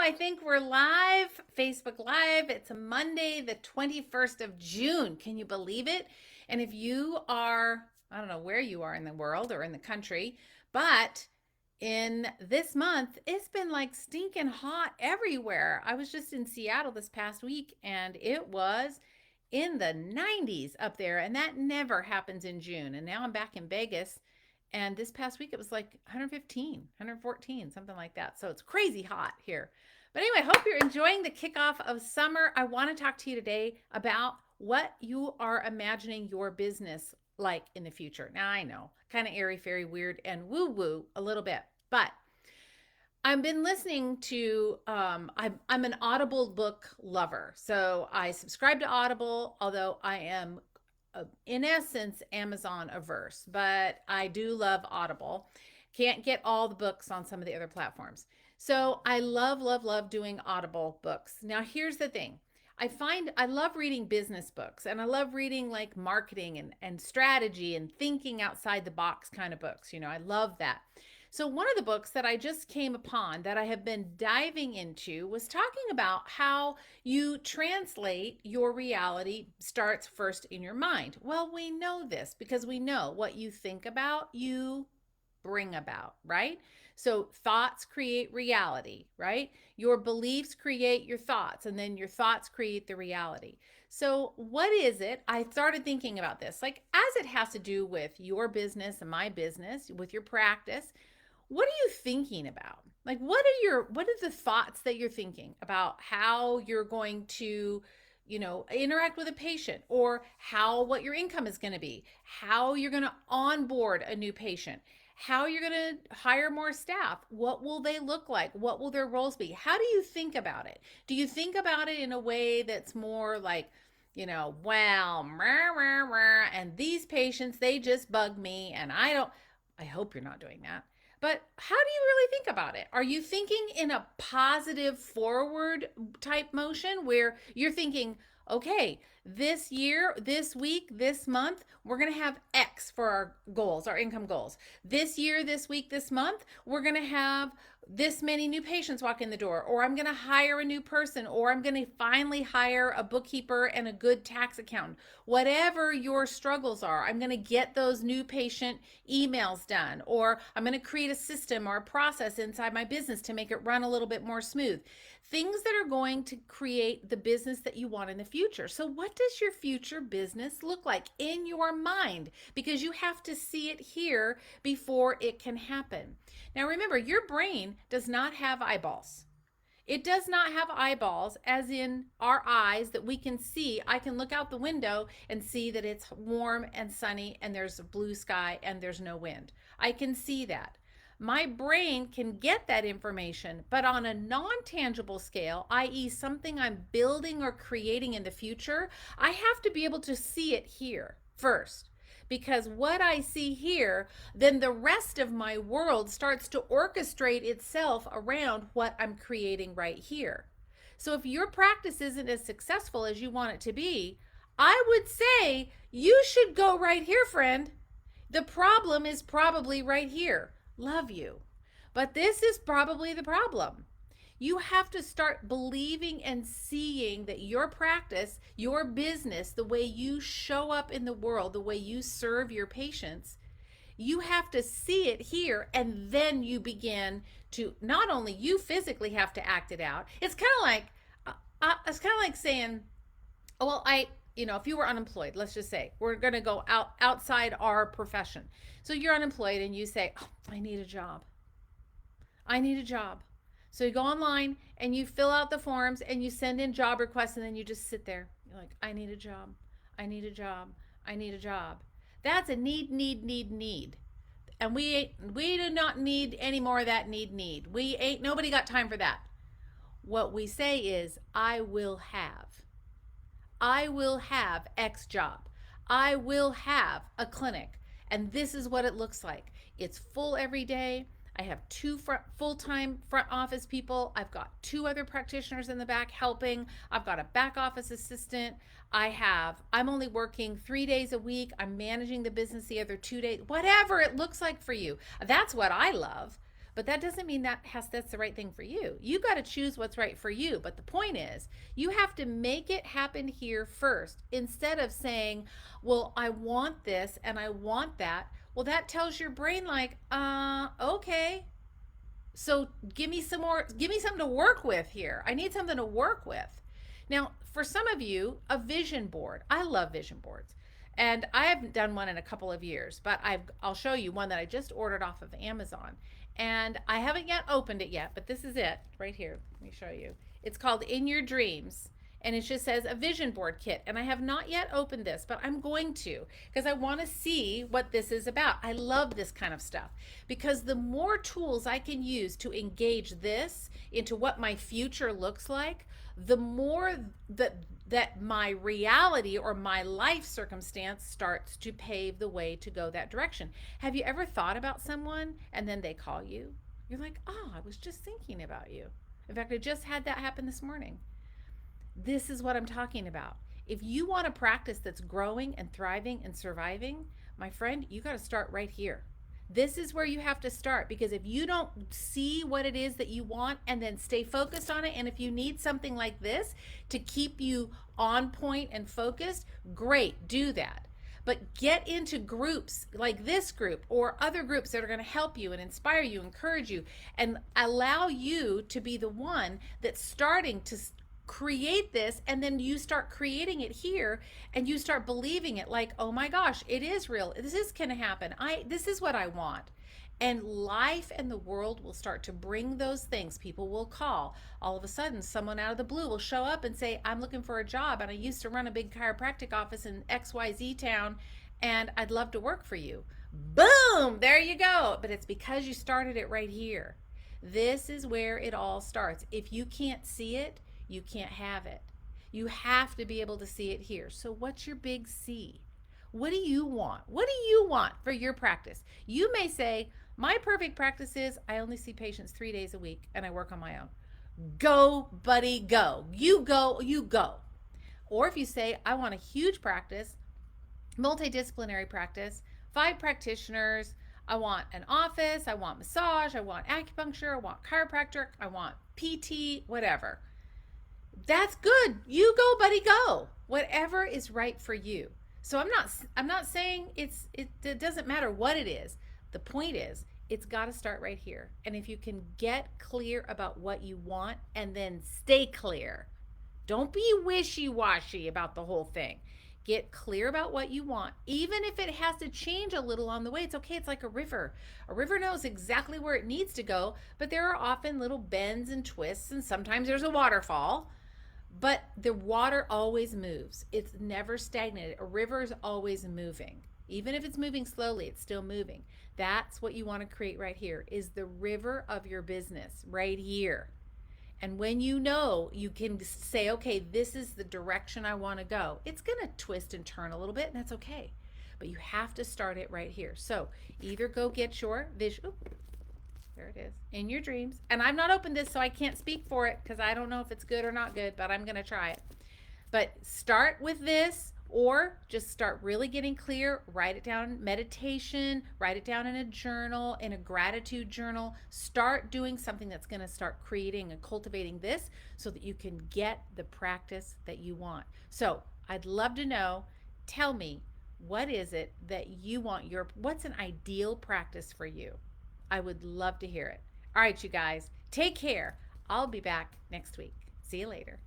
I think we're live, Facebook Live. It's a Monday, the 21st of June. Can you believe it? And if you are, I don't know where you are in the world or in the country, but in this month, it's been like stinking hot everywhere. I was just in Seattle this past week and it was in the 90s up there, and that never happens in June. And now I'm back in Vegas. And this past week it was like 115, 114, something like that. So it's crazy hot here. But anyway, hope you're enjoying the kickoff of summer. I want to talk to you today about what you are imagining your business like in the future. Now, I know, kind of airy fairy, weird, and woo woo a little bit, but I've been listening to, I'm an Audible book lover. So I subscribe to Audible, although I am, in essence, Amazon averse, but I do love Audible. Can't get all the books on some of the other platforms. So I love, love, love doing Audible books. Now, here's the thing. I find I love reading business books and I love reading like marketing and strategy and thinking outside the box kind of books. I love that. So, one of the books that I just came upon that I have been diving into was talking about how you translate your reality starts first in your mind. Well, we know this because we know what you think about, you bring about, right? So, thoughts create reality, right? Your beliefs create your thoughts, and then your thoughts create the reality. So, what is it? I started thinking about this, like as it has to do with your business and my business, with your practice. What are you thinking about? Like what are the thoughts that you're thinking about how you're going to, interact with a patient, or how what your income is going to be, how you're going to onboard a new patient, how you're going to hire more staff, what will they look like, what will their roles be? How do you think about it? Do you think about it in a way that's more like, well, rah, rah, rah, and these patients, they just bug me and I hope you're not doing that. But how do you really think about it? Are you thinking in a positive forward type motion where you're thinking, okay, this year, this week, this month, we're going to have X for our goals, our income goals. This year, this week, this month, we're going to have this many new patients walk in the door, or I'm going to hire a new person, or I'm going to finally hire a bookkeeper and a good tax accountant. Whatever your struggles are, I'm going to get those new patient emails done, or I'm going to create a system or a process inside my business to make it run a little bit more smooth. Things that are going to create the business that you want in the future. So, what does your future business look like in your mind? Because you have to see it here before it can happen. Now, remember, your brain does not have eyeballs. It does not have eyeballs, as in our eyes that we can see. I can look out the window and see that it's warm and sunny and there's a blue sky and there's no wind. I can see that. My brain can get that information, but on a non-tangible scale, i.e. something I'm building or creating in the future, I have to be able to see it here first. Because what I see here, then the rest of my world starts to orchestrate itself around what I'm creating right here. So if your practice isn't as successful as you want it to be, I would say you should go right here, friend. The problem is probably right here. Love you. But this is probably the problem. You have to start believing and seeing that your practice, your business, the way you show up in the world, the way you serve your patients, you have to see it here, and then you begin to, not only you physically have to act it out. It's kind of like saying, oh, well, if you were unemployed, let's just say we're going to go outside our profession. So you're unemployed and you say, oh, I need a job. I need a job. So you go online and you fill out the forms and you send in job requests, and then you just sit there. You're like, I need a job. I need a job. I need a job. That's a need, need, need, need. And we do not need any more of that need. Nobody got time for that. What we say is, I will have. I will have X job. I will have a clinic. And this is what it looks like. It's full every day. I have two full-time front office people. I've got two other practitioners in the back helping. I've got a back office assistant. I'm only working 3 days a week. I'm managing the business the other 2 days. Whatever it looks like for you. That's what I love. but that doesn't mean that's the right thing for you. You got to choose what's right for you. But the point is, you have to make it happen here first instead of saying, well, I want this and I want that. Well, that tells your brain, like, okay, so give me something to work with here. I need something to work with. Now, for some of you, a vision board. I love vision boards. And I haven't done one in a couple of years, but I'll show you one that I just ordered off of Amazon. And I haven't yet opened it yet, but this is it right here. Let me show you. It's called In Your Dreams, and it just says a vision board kit. And I have not yet opened this, but I'm going to, because I want to see what this is about. I love this kind of stuff because the more tools I can use to engage this into what my future looks like, the more that my reality or my life circumstance starts to pave the way to go that direction. Have you ever thought about someone and then they call you? You're like, oh, I was just thinking about you. In fact, I just had that happen this morning. This is what I'm talking about. If you want a practice that's growing and thriving and surviving, my friend, you got to start right here. This is where you have to start, because if you don't see what it is that you want and then stay focused on it, and if you need something like this to keep you on point and focused, great, do that. But get into groups like this group or other groups that are going to help you and inspire you, encourage you, and allow you to be the one that's starting to create this, and then you start creating it here and you start believing it, like, oh my gosh, it is real, this is gonna happen, this is what I want. And life and the world will start to bring those things. People will call. All of a sudden, someone out of the blue will show up and say, I'm looking for a job and I used to run a big chiropractic office in XYZ town and I'd love to work for you. Boom, there you go. But it's because you started it right here. This is where it all starts. If you can't see it, you can't have it. You have to be able to see it here. So what's your big C? What do you want? What do you want for your practice? You may say, my perfect practice is I only see patients 3 days a week and I work on my own. Go, buddy, go. You go, you go. Or if you say, I want a huge practice, multidisciplinary practice, 5 practitioners, I want an office, I want massage, I want acupuncture, I want chiropractic, I want PT, whatever. That's good. You go, buddy, go. Whatever is right for you. So I'm not saying it doesn't matter what it is. The point is, it's got to start right here. And if you can get clear about what you want and then stay clear. Don't be wishy-washy about the whole thing. Get clear about what you want. Even if it has to change a little on the way, it's okay. It's like a river. A river knows exactly where it needs to go, but there are often little bends and twists, and sometimes there's a waterfall. But the water always moves. It's never stagnated. A river is always moving. Even if it's moving slowly, it's still moving. That's what you want to create right here, is the river of your business right here. And when you know, you can say, okay, this is the direction I want to go. It's going to twist and turn a little bit, and that's okay. But you have to start it right here. So either go get your vision. There it is, In Your Dreams. And I've not opened this, so I can't speak for it because I don't know if it's good or not good, but I'm going to try it. But start with this, or just start really getting clear. Write it down, meditation, write it down in a journal, in a gratitude journal. Start doing something that's going to start creating and cultivating this so that you can get the practice that you want. So I'd love to know, tell me, what is it that you want, what's an ideal practice for you? I would love to hear it. All right, you guys, take care. I'll be back next week. See you later.